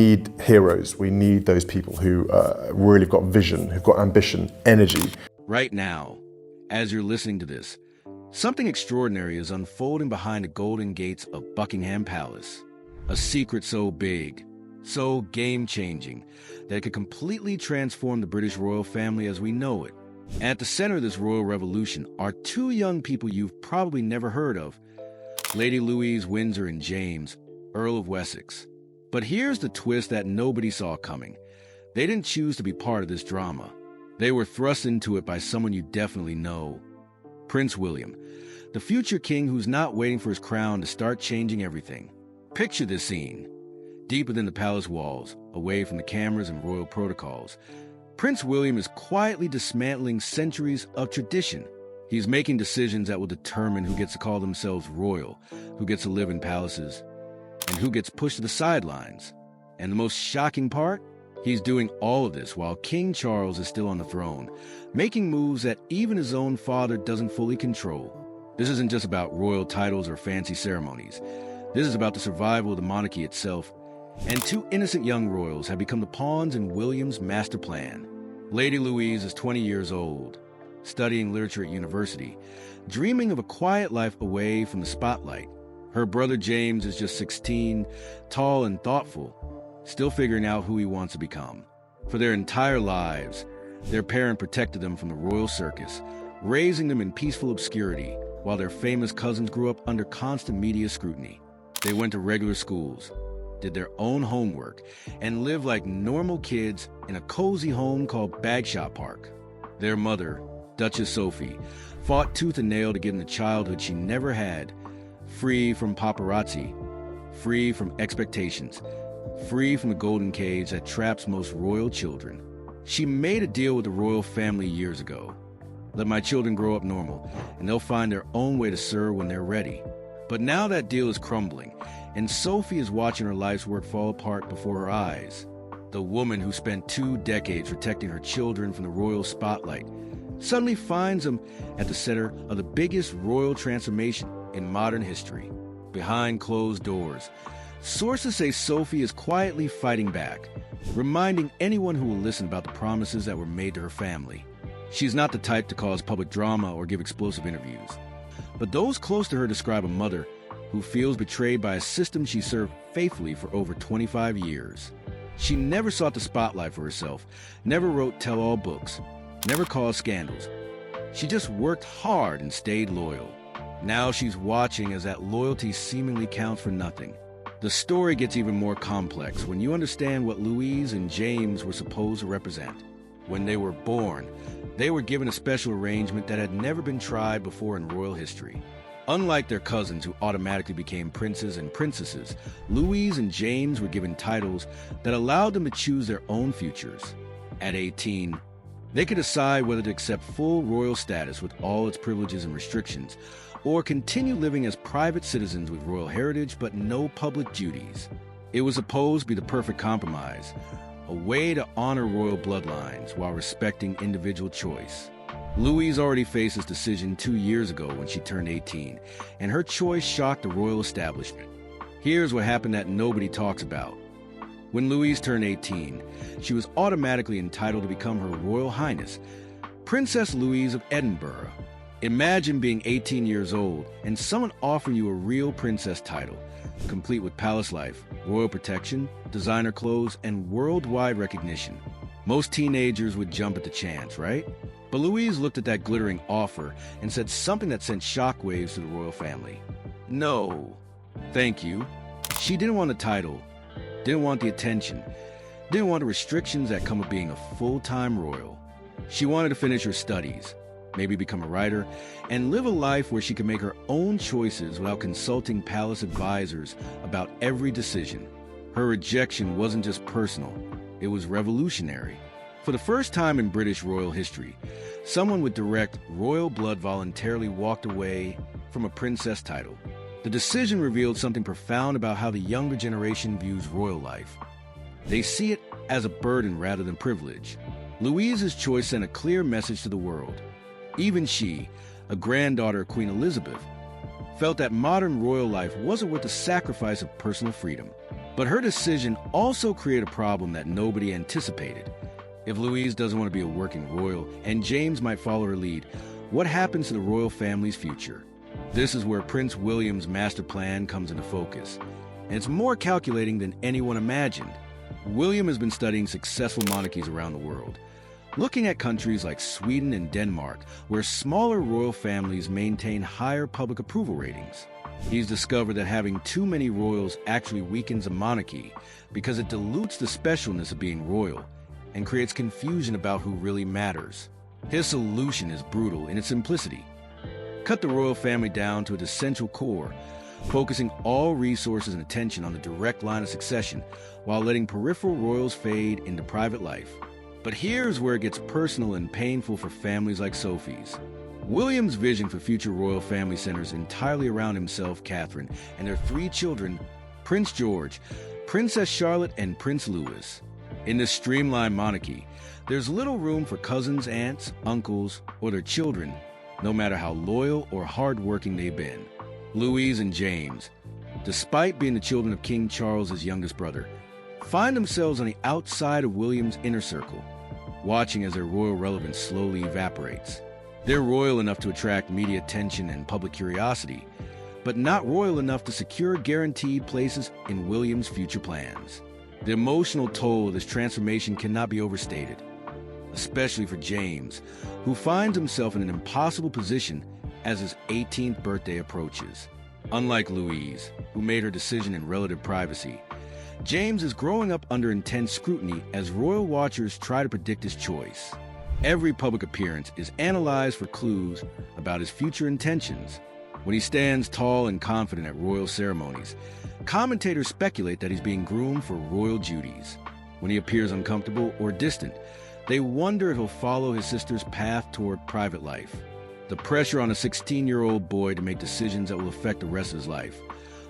need heroes. We need those people who really have got vision, who've got ambition, energy. Right now, as you're listening to this, something extraordinary is unfolding behind the golden gates of Buckingham Palace. A secret so big, so game-changing, that it could completely transform the British royal family as we know it. At the center of this royal revolution are two young people you've probably never heard of, Lady Louise Windsor and James, Earl of Wessex. But here's the twist that nobody saw coming. They didn't choose to be part of this drama. They were thrust into it by someone you definitely know. Prince William, the future king who's not waiting for his crown to start changing everything. Picture this scene. Deep within the palace walls, away from the cameras and royal protocols, Prince William is quietly dismantling centuries of tradition. He's making decisions that will determine who gets to call themselves royal, who gets to live in palaces, and who gets pushed to the sidelines. And the most shocking part? He's doing all of this while King Charles is still on the throne, making moves that even his own father doesn't fully control. This isn't just about royal titles or fancy ceremonies. This is about the survival of the monarchy itself, and two innocent young royals have become the pawns in William's master plan. Lady Louise is 20 years old, studying literature at university, dreaming of a quiet life away from the spotlight. Her brother James is just 16, tall and thoughtful, still figuring out who he wants to become. For their entire lives, their parent protected them from the royal circus, raising them in peaceful obscurity, while their famous cousins grew up under constant media scrutiny. They went to regular schools, did their own homework, and lived like normal kids in a cozy home called Bagshot Park. Their mother, Duchess Sophie, fought tooth and nail to get in the childhood she never had, free from paparazzi, free from expectations, free from the golden cage that traps most royal children. She made a deal with the royal family years ago. Let my children grow up normal, and they'll find their own way to serve when they're ready. But now that deal is crumbling, and Sophie is watching her life's work fall apart before her eyes. The woman who spent 2 decades protecting her children from the royal spotlight suddenly finds them at the center of the biggest royal transformation in modern history. Behind closed doors, sources say Sophie is quietly fighting back, reminding anyone who will listen about the promises that were made to her family. She's not the type to cause public drama or give explosive interviews. But those close to her describe a mother who feels betrayed by a system she served faithfully for over 25 years. She never sought the spotlight for herself, never wrote tell-all books, never caused scandals. She just worked hard and stayed loyal. Now she's watching as that loyalty seemingly counts for nothing. The story gets even more complex when you understand what Louise and James were supposed to represent. When they were born, they were given a special arrangement that had never been tried before in royal history. Unlike their cousins who automatically became princes and princesses, Louise and James were given titles that allowed them to choose their own futures. At 18, they could decide whether to accept full royal status with all its privileges and restrictions, or continue living as private citizens with royal heritage but no public duties. It was supposed to be the perfect compromise, a way to honor royal bloodlines while respecting individual choice. Louise already faced this decision 2 years ago when she turned 18, and her choice shocked the royal establishment. Here's what happened that nobody talks about. When Louise turned 18, she was automatically entitled to become Her Royal Highness, Princess Louise of Edinburgh. Imagine being 18 years old and someone offering you a real princess title, complete with palace life, royal protection, designer clothes, and worldwide recognition. Most teenagers would jump at the chance, right? But Louise looked at that glittering offer and said something that sent shockwaves to the royal family. No, thank you. She didn't want the title, didn't want the attention, didn't want the restrictions that come with being a full-time royal. She wanted to finish her studies, maybe become a writer, and live a life where she could make her own choices without consulting palace advisors about every decision. Her rejection wasn't just personal, it was revolutionary. For the first time in British royal history, someone with direct royal blood voluntarily walked away from a princess title. The decision revealed something profound about how the younger generation views royal life. They see it as a burden rather than privilege. Louise's choice sent a clear message to the world. Even she, a granddaughter of Queen Elizabeth, felt that modern royal life wasn't worth the sacrifice of personal freedom. But her decision also created a problem that nobody anticipated. If Louise doesn't want to be a working royal, and James might follow her lead, what happens to the royal family's future? This is where Prince William's master plan comes into focus, and it's more calculating than anyone imagined. William has been studying successful monarchies around the world, looking at countries like Sweden and Denmark, where smaller royal families maintain higher public approval ratings. He's discovered that having too many royals actually weakens a monarchy because it dilutes the specialness of being royal and creates confusion about who really matters. His solution is brutal in its simplicity. Cut the royal family down to its essential core, focusing all resources and attention on the direct line of succession while letting peripheral royals fade into private life. But here's where it gets personal and painful for families like Sophie's. William's vision for future royal family centers entirely around himself, Catherine, and their 3 children, Prince George, Princess Charlotte, and Prince Louis. In this streamlined monarchy, there's little room for cousins, aunts, uncles, or their children, no matter how loyal or hardworking they've been. Louise and James, despite being the children of King Charles's youngest brother, find themselves on the outside of William's inner circle, watching as their royal relevance slowly evaporates. They're royal enough to attract media attention and public curiosity, but not royal enough to secure guaranteed places in William's future plans. The emotional toll of this transformation cannot be overstated, especially for James, who finds himself in an impossible position as his 18th birthday approaches. Unlike Louise, who made her decision in relative privacy, James is growing up under intense scrutiny as royal watchers try to predict his choice. Every public appearance is analyzed for clues about his future intentions. When he stands tall and confident at royal ceremonies, commentators speculate that he's being groomed for royal duties. When he appears uncomfortable or distant, they wonder if he'll follow his sister's path toward private life. The pressure on a 16-year-old boy to make decisions that will affect the rest of his life,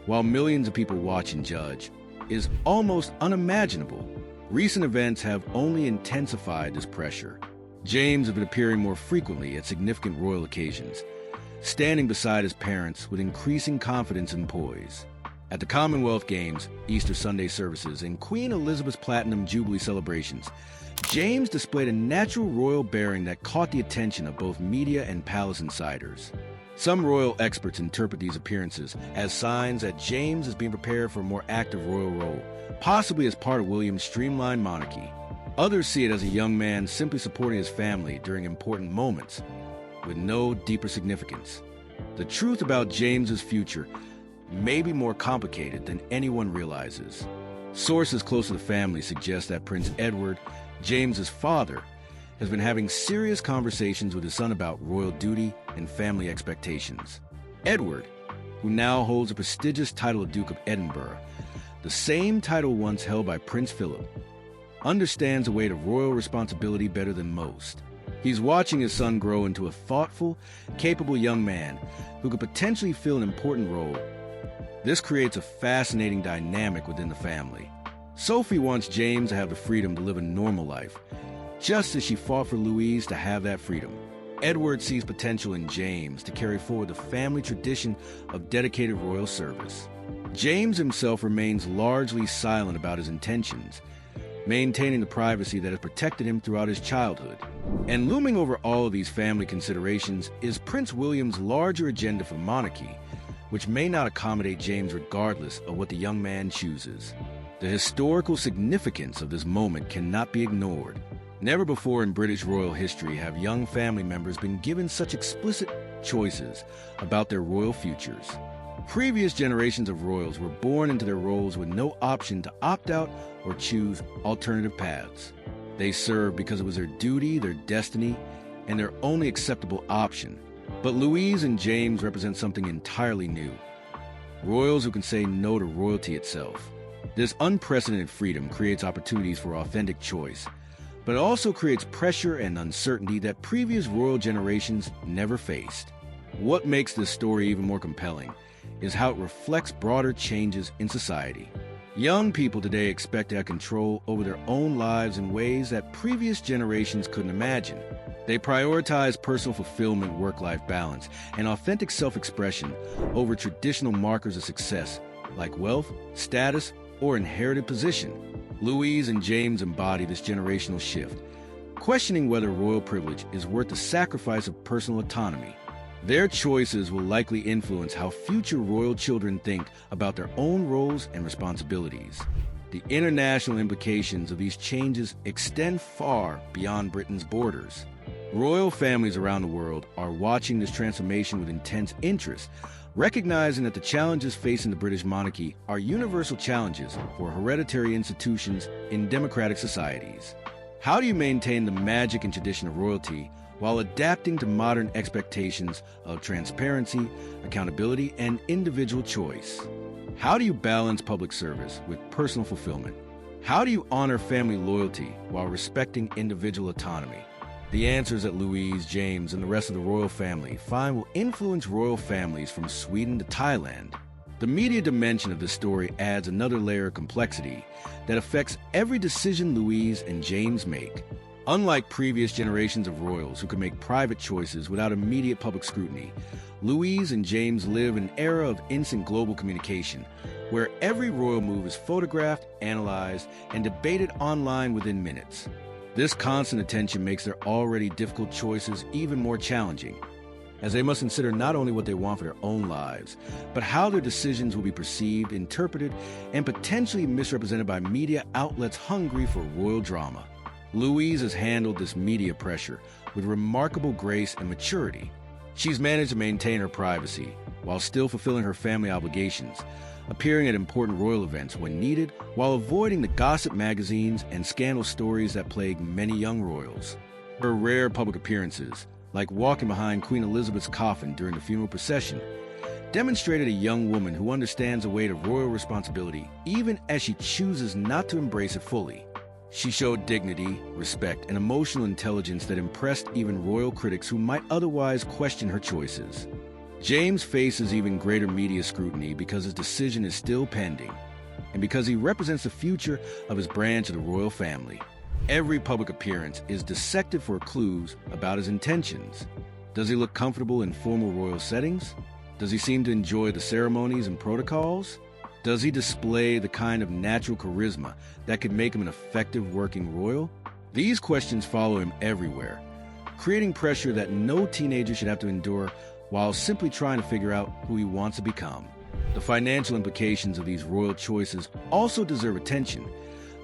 while millions of people watch and judge, is almost unimaginable. Recent events have only intensified this pressure. James has been appearing more frequently at significant royal occasions, standing beside his parents with increasing confidence and poise. At the Commonwealth Games, Easter Sunday services, and Queen Elizabeth's Platinum Jubilee celebrations, James displayed a natural royal bearing that caught the attention of both media and palace insiders. Some royal experts interpret these appearances as signs that James is being prepared for a more active royal role, possibly as part of William's streamlined monarchy. Others see it as a young man simply supporting his family during important moments, with no deeper significance. The truth about James's future may be more complicated than anyone realizes. Sources close to the family suggest that Prince Edward, James's father, has been having serious conversations with his son about royal duty and family expectations. Edward, who now holds the prestigious title of Duke of Edinburgh, the same title once held by Prince Philip, understands the weight of royal responsibility better than most. He's watching his son grow into a thoughtful, capable young man who could potentially fill an important role. This creates a fascinating dynamic within the family. Sophie wants James to have the freedom to live a normal life, just as she fought for Louise to have that freedom. Edward sees potential in James to carry forward the family tradition of dedicated royal service. James himself remains largely silent about his intentions, maintaining the privacy that has protected him throughout his childhood. And looming over all of these family considerations is Prince William's larger agenda for monarchy, which may not accommodate James regardless of what the young man chooses. The historical significance of this moment cannot be ignored. Never before in British royal history have young family members been given such explicit choices about their royal futures. Previous generations of royals were born into their roles with no option to opt out or choose alternative paths. They served because it was their duty, their destiny, and their only acceptable option. But Louise and James represent something entirely new. Royals who can say no to royalty itself. This unprecedented freedom creates opportunities for authentic choice, but it also creates pressure and uncertainty that previous royal generations never faced. What makes this story even more compelling is how it reflects broader changes in society. Young people today expect to have control over their own lives in ways that previous generations couldn't imagine. They prioritize personal fulfillment, work-life balance, and authentic self-expression over traditional markers of success like wealth, status, or inherited position. Louise and James embody this generational shift, questioning whether royal privilege is worth the sacrifice of personal autonomy. Their choices will likely influence how future royal children think about their own roles and responsibilities. The international implications of these changes extend far beyond Britain's borders. Royal families around the world are watching this transformation with intense interest, recognizing that the challenges facing the British monarchy are universal challenges for hereditary institutions in democratic societies. How do you maintain the magic and tradition of royalty while adapting to modern expectations of transparency, accountability, and individual choice? How do you balance public service with personal fulfillment? How do you honor family loyalty while respecting individual autonomy? The answers that Louise, James, and the rest of the royal family find will influence royal families from Sweden to Thailand. The media dimension of this story adds another layer of complexity that affects every decision Louise and James make. Unlike previous generations of royals who could make private choices without immediate public scrutiny, Louise and James live in an era of instant global communication, where every royal move is photographed, analyzed, and debated online within minutes. This constant attention makes their already difficult choices even more challenging, as they must consider not only what they want for their own lives, but how their decisions will be perceived, interpreted, and potentially misrepresented by media outlets hungry for royal drama. Louise has handled this media pressure with remarkable grace and maturity. She's managed to maintain her privacy while still fulfilling her family obligations, appearing at important royal events when needed, while avoiding the gossip magazines and scandal stories that plague many young royals. Her rare public appearances, like walking behind Queen Elizabeth's coffin during the funeral procession, demonstrated a young woman who understands the weight of royal responsibility even as she chooses not to embrace it fully. She showed dignity, respect, and emotional intelligence that impressed even royal critics who might otherwise question her choices. James faces even greater media scrutiny because his decision is still pending, and because he represents the future of his branch of the royal family. Every public appearance is dissected for clues about his intentions. Does he look comfortable in formal royal settings? Does he seem to enjoy the ceremonies and protocols? Does he display the kind of natural charisma that could make him an effective working royal? These questions follow him everywhere, creating pressure that no teenager should have to endure while simply trying to figure out who he wants to become. The financial implications of these royal choices also deserve attention,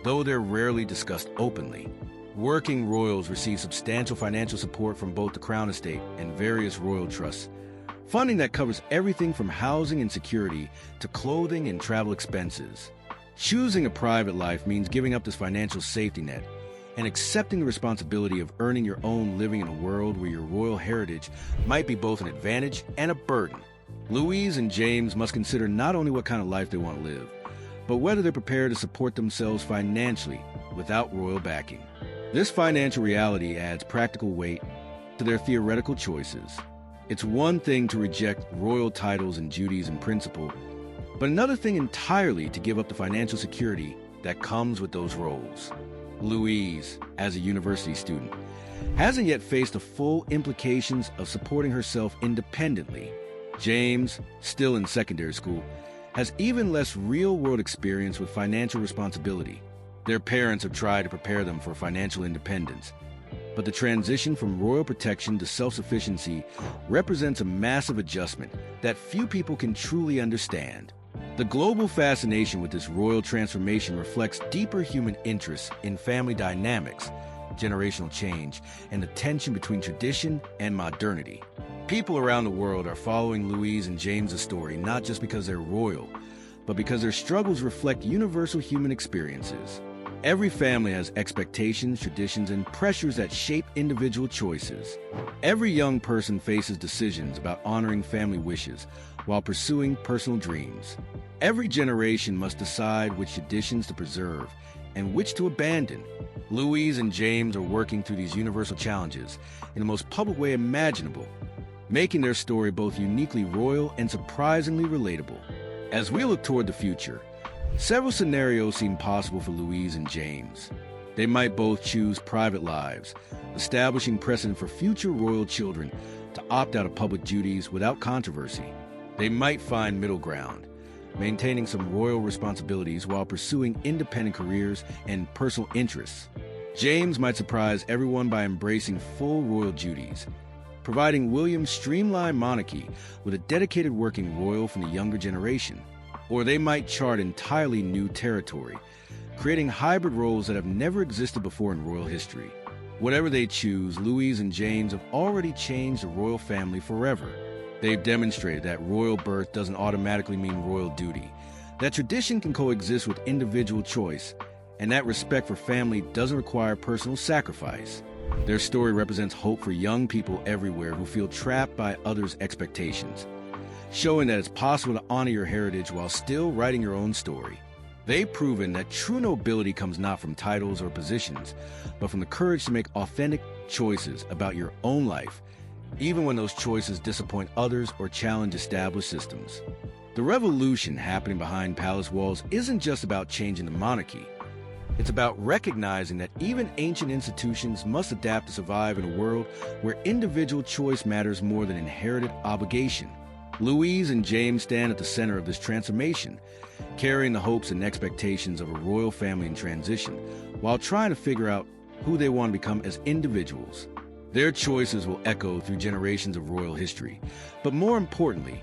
though they're rarely discussed openly. Working royals receive substantial financial support from both the Crown Estate and various royal trusts, funding that covers everything from housing and security to clothing and travel expenses. Choosing a private life means giving up this financial safety net and accepting the responsibility of earning your own living in a world where your royal heritage might be both an advantage and a burden. Louise and James must consider not only what kind of life they want to live, but whether they're prepared to support themselves financially without royal backing. This financial reality adds practical weight to their theoretical choices. It's one thing to reject royal titles and duties in principle, but another thing entirely to give up the financial security that comes with those roles. Louise, as a university student, hasn't yet faced the full implications of supporting herself independently. James, still in secondary school, has even less real-world experience with financial responsibility. Their parents have tried to prepare them for financial independence, but the transition from royal protection to self-sufficiency represents a massive adjustment that few people can truly understand. The global fascination with this royal transformation reflects deeper human interests in family dynamics, generational change, and the tension between tradition and modernity. People around the world are following Louise and James's story not just because they're royal, but because their struggles reflect universal human experiences. Every family has expectations, traditions, and pressures that shape individual choices. Every young person faces decisions about honoring family wishes while pursuing personal dreams. Every generation must decide which traditions to preserve and which to abandon. Louise and James are working through these universal challenges in the most public way imaginable, making their story both uniquely royal and surprisingly relatable. As we look toward the future, several scenarios seem possible for Louise and James. They might both choose private lives, establishing precedent for future royal children to opt out of public duties without controversy. They might find middle ground, maintaining some royal responsibilities while pursuing independent careers and personal interests. James might surprise everyone by embracing full royal duties, providing William's streamlined monarchy with a dedicated working royal from the younger generation. Or they might chart entirely new territory, creating hybrid roles that have never existed before in royal history. Whatever they choose, Louise and James have already changed the royal family forever. They've demonstrated that royal birth doesn't automatically mean royal duty, that tradition can coexist with individual choice, and that respect for family doesn't require personal sacrifice. Their story represents hope for young people everywhere who feel trapped by others' expectations, showing that it's possible to honor your heritage while still writing your own story. They've proven that true nobility comes not from titles or positions, but from the courage to make authentic choices about your own life, even when those choices disappoint others or challenge established systems. The revolution happening behind palace walls isn't just about changing the monarchy. It's about recognizing that even ancient institutions must adapt to survive in a world where individual choice matters more than inherited obligation. Louise and James stand at the center of this transformation, carrying the hopes and expectations of a royal family in transition, while trying to figure out who they want to become as individuals. Their choices will echo through generations of royal history, but more importantly,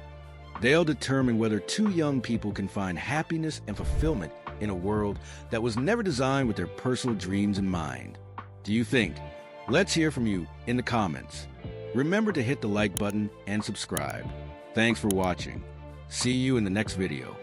they'll determine whether two young people can find happiness and fulfillment in a world that was never designed with their personal dreams in mind. Do you think? Let's hear from you in the comments. Remember to hit the like button and subscribe. Thanks for watching. See you in the next video.